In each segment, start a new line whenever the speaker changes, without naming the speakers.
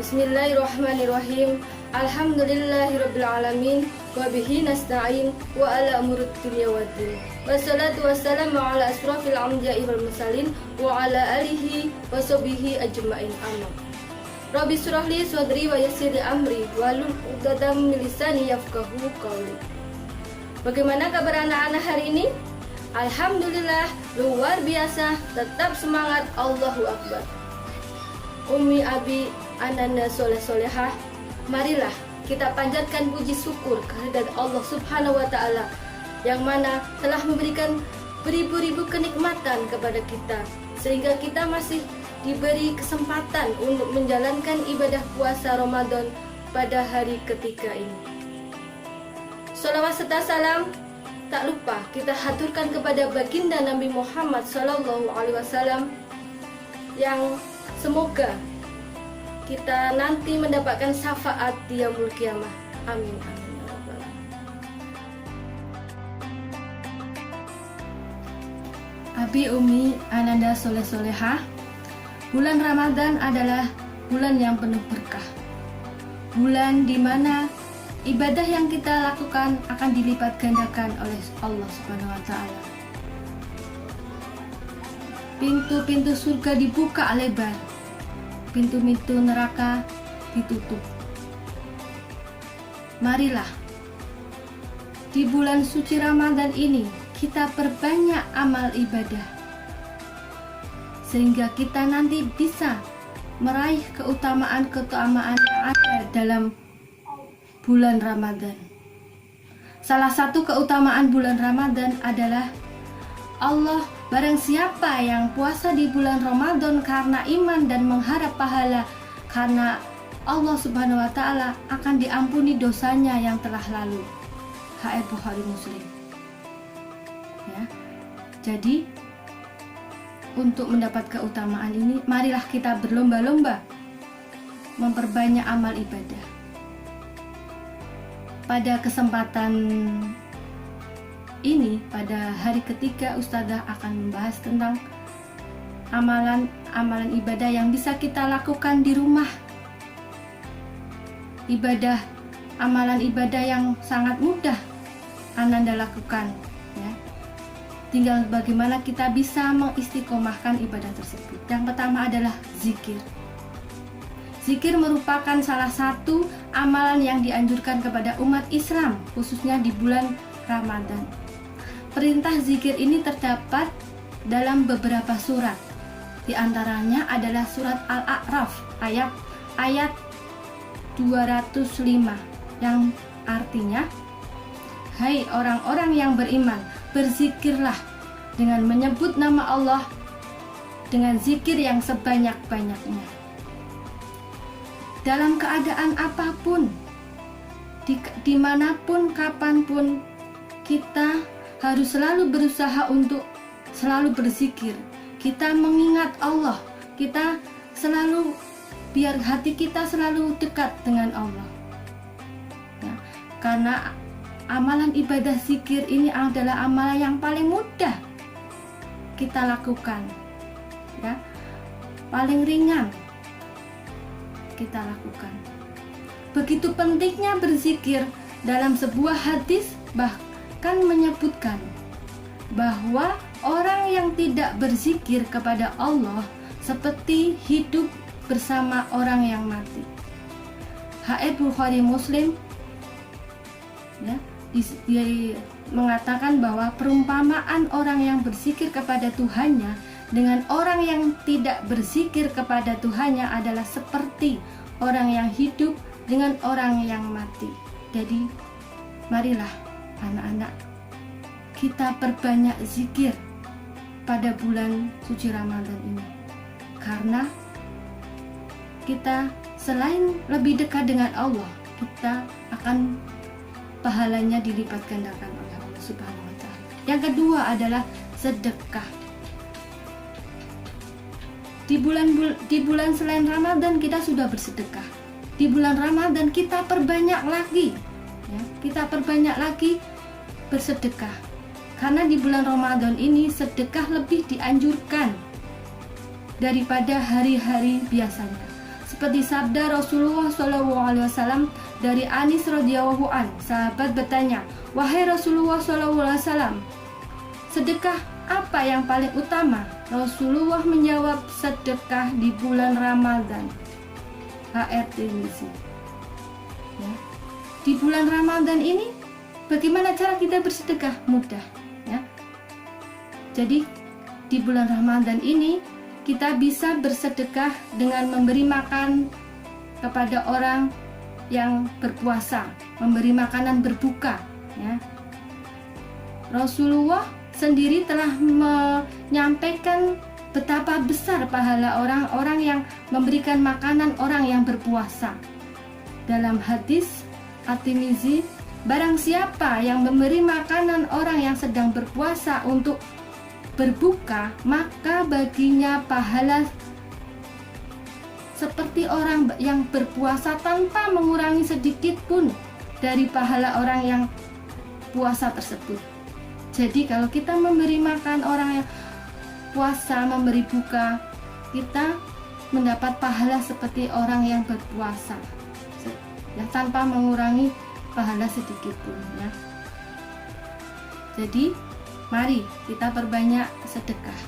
Bismillahirrahmanirrahim. Alhamdulillahirabbil alamin wa bihi nasta'in wa ala umurud dunya waddin. Wassalatu wassalamu ala asrofil anbiya'i wal mursalin wa ala alihi wa sahbihi ajma'in. Amin. Rabbi shrahli sadri wa yassir li amri wahlul 'uqdatam min lisani yafqahu qawli. Bagaimana kabar anak-anak hari ini? Alhamdulillah, luar biasa, tetap semangat, Allahu Akbar. Umi, abi, ananda soleh solehah, marilah kita panjatkan puji syukur kehadirat Allah Subhanahu wa Ta'ala yang mana telah memberikan beribu-ribu kenikmatan kepada kita, sehingga kita masih diberi kesempatan untuk menjalankan ibadah puasa Ramadan pada hari ketiga ini. Sholawat serta salam tak lupa kita haturkan kepada baginda Nabi Muhammad SAW yang semoga kita nanti mendapatkan syafaat di yaumul qiyamah. Amin. Amin. Abi, umi, ananda soleh solehah, bulan Ramadan adalah bulan yang penuh berkah. Bulan di mana ibadah yang kita lakukan akan dilipat gandakan oleh Allah Subhanahu wa Ta'ala. Pintu-pintu surga dibuka lebar, pintu-pintu neraka ditutup. Marilah di bulan suci Ramadan ini kita perbanyak amal ibadah, sehingga kita nanti bisa meraih keutamaan-keutamaan yang ada dalam bulan Ramadan. Salah satu keutamaan bulan Ramadan adalah barang siapa yang puasa di bulan Ramadan karena iman dan mengharap pahala karena Allah Subhanahu wa Ta'ala, akan diampuni dosanya yang telah lalu. Bukhari Muslim. Ya. Jadi untuk mendapat keutamaan ini, marilah kita berlomba-lomba memperbanyak amal ibadah. Pada kesempatan ini, pada hari ketiga, Ustadzah akan membahas tentang amalan ibadah yang bisa kita lakukan di rumah. Amalan ibadah yang sangat mudah Ananda lakukan, ya. Tinggal bagaimana kita bisa mengistiqomahkan ibadah tersebut. Yang pertama adalah zikir. Zikir merupakan salah satu amalan yang dianjurkan kepada umat Islam, khususnya di bulan Ramadan. Perintah zikir ini terdapat dalam beberapa surat. Di antaranya adalah surat Al-A'raf ayat 205 yang artinya, hai orang-orang yang beriman, berzikirlah dengan menyebut nama Allah dengan zikir yang sebanyak-banyaknya. Dalam keadaan apapun, dimanapun, kapanpun, kita harus selalu berusaha untuk selalu berzikir. Kita mengingat Allah, kita selalu, biar hati kita selalu dekat dengan Allah, ya. Karena amalan ibadah zikir ini adalah amalan yang paling mudah kita lakukan, ya, paling ringan kita lakukan. Begitu pentingnya berzikir. Dalam sebuah hadis bahkan menyebutkan bahwa orang yang tidak berzikir kepada Allah seperti hidup bersama orang yang mati. Bukhari Muslim, ya, dia mengatakan bahwa perumpamaan orang yang berzikir kepada Tuhannya dengan orang yang tidak berzikir kepada Tuhannya adalah seperti orang yang hidup dengan orang yang mati. Jadi marilah anak-anak, kita perbanyak zikir pada bulan suci Ramadan ini, karena kita selain lebih dekat dengan Allah, kita akan pahalanya dilipat gandakan oleh Allah Subhanahu wa Ta'ala. Yang kedua adalah sedekah. Di bulan selain Ramadan kita sudah bersedekah. Di bulan Ramadan kita perbanyak lagi, ya, kita perbanyak lagi bersedekah. Karena di bulan Ramadan ini sedekah lebih dianjurkan daripada hari-hari biasanya. Seperti sabda Rasulullah SAW dari Anis radhiyallahu an, sahabat bertanya, "Wahai Rasulullah SAW, sedekah apa yang paling utama?" Rasulullah menjawab, "Sedekah di bulan Ramadan." Tirmizi. Ya. Di bulan Ramadan ini bagaimana cara kita bersedekah? Mudah, ya. Jadi di bulan Ramadan ini kita bisa bersedekah dengan memberi makan kepada orang yang berpuasa, memberi makanan berbuka, ya. Rasulullah sendiri telah menyampaikan betapa besar pahala orang-orang yang memberikan makanan orang yang berpuasa. Dalam hadis At-Tirmizi, barang siapa yang memberi makanan orang yang sedang berpuasa untuk berbuka, maka baginya pahala seperti orang yang berpuasa tanpa mengurangi sedikit pun dari pahala orang yang puasa tersebut. Jadi kalau kita memberi makan orang yang puasa, memberi buka, kita mendapat pahala seperti orang yang berpuasa, ya, tanpa mengurangi pahala sedikit pun, ya. Jadi mari kita perbanyak sedekah.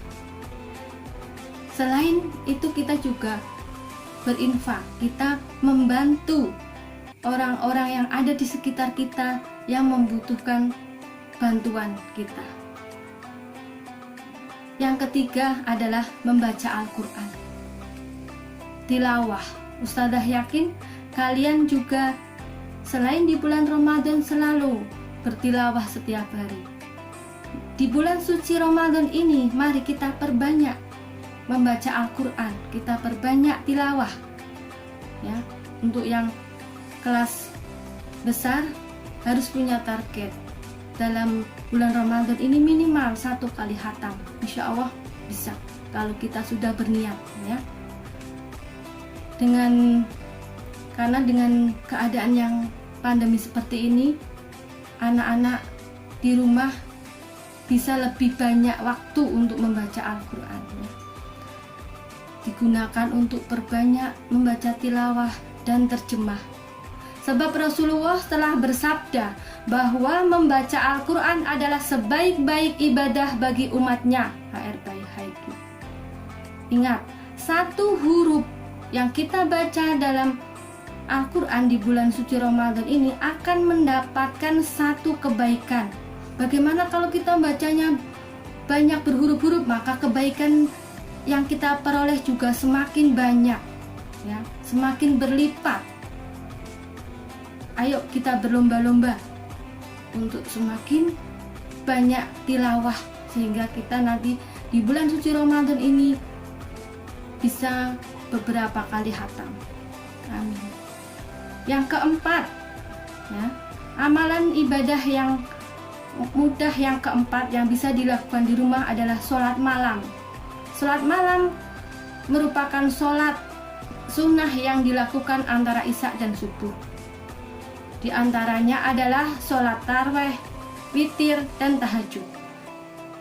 Selain itu kita juga berinfak, kita membantu orang-orang yang ada di sekitar kita yang membutuhkan bantuan kita. Yang ketiga adalah membaca Al-Quran. Tilawah. Ustadzah yakin kalian juga selain di bulan Ramadan selalu bertilawah setiap hari. Di bulan suci Ramadan ini mari kita perbanyak membaca Al-Quran, kita perbanyak tilawah, ya. Untuk yang kelas besar harus punya target dalam bulan Ramadan ini minimal 1 kali khatam. Insya Allah bisa kalau kita sudah berniat, ya. Karena dengan keadaan yang pandemi seperti ini, anak-anak di rumah bisa lebih banyak waktu untuk membaca Al-Quran, ya. Digunakan untuk perbanyak membaca tilawah dan terjemah. Sebab Rasulullah telah bersabda bahwa membaca Al-Quran adalah sebaik-baik ibadah bagi umatnya. Ingat, satu huruf yang kita baca dalam Al-Quran di bulan suci Ramadan ini akan mendapatkan satu kebaikan. Bagaimana kalau kita bacanya banyak berhuruf-huruf, maka kebaikan yang kita peroleh juga semakin banyak, ya, semakin berlipat. Ayo kita berlomba-lomba untuk semakin banyak tilawah sehingga kita nanti di bulan suci Ramadan ini bisa beberapa kali khatam. Amin. Yang keempat, ya, amalan ibadah yang mudah yang keempat yang bisa dilakukan di rumah adalah sholat malam. Sholat malam merupakan sholat sunnah yang dilakukan antara isya dan subuh. Di antaranya adalah sholat tarawih, witir, dan tahajud.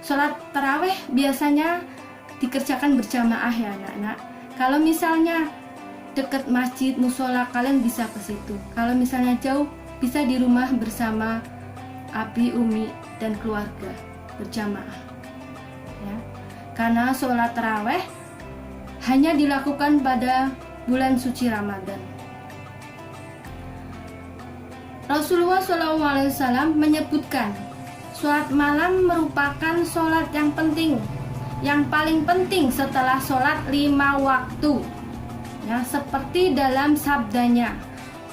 Sholat tarawih biasanya dikerjakan berjamaah, ya anak-anak. Kalau misalnya dekat masjid, musola, kalian bisa ke situ. Kalau misalnya jauh, bisa di rumah bersama abi, umi, dan keluarga berjamaah, ya. Karena sholat tarawih hanya dilakukan pada bulan suci Ramadan. Rasulullah SAW menyebutkan sholat malam merupakan sholat yang penting, yang paling penting setelah sholat 5 waktu, ya, seperti dalam sabdanya,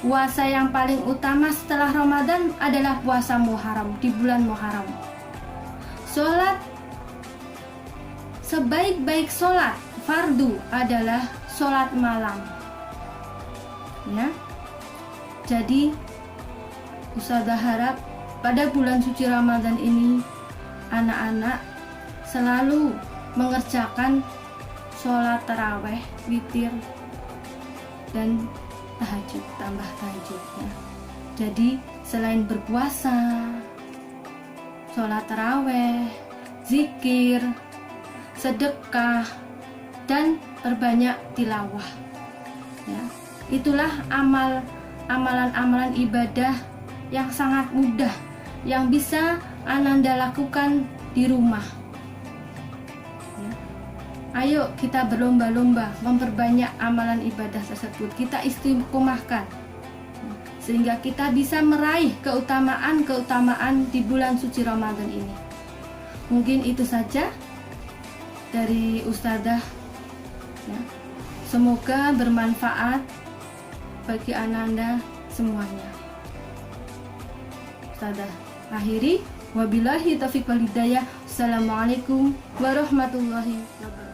puasa yang paling utama setelah Ramadan adalah puasa Muharram, di bulan Muharram. Sholat sebaik-baik sholat fardu adalah sholat malam, ya. Jadi Ustadzah harap pada bulan suci Ramadan ini anak-anak selalu mengerjakan sholat tarawih, witir, dan tahajud, tambah tahajudnya. Jadi selain berpuasa, sholat tarawih, zikir, sedekah, dan perbanyak tilawah.
Ya, itulah amalan-amalan ibadah yang sangat mudah yang bisa Ananda lakukan di rumah. Ya. Ayo kita berlomba-lomba memperbanyak amalan ibadah tersebut. Kita istiqomahkan sehingga kita bisa meraih keutamaan di bulan suci Ramadan ini. Mungkin itu saja dari Ustadzah. Ya. Semoga bermanfaat bagi Ananda semuanya. Ustadzah akhiri, wabillahi taufiq wal hidayah. Assalamualaikum warahmatullahi wabarakatuh.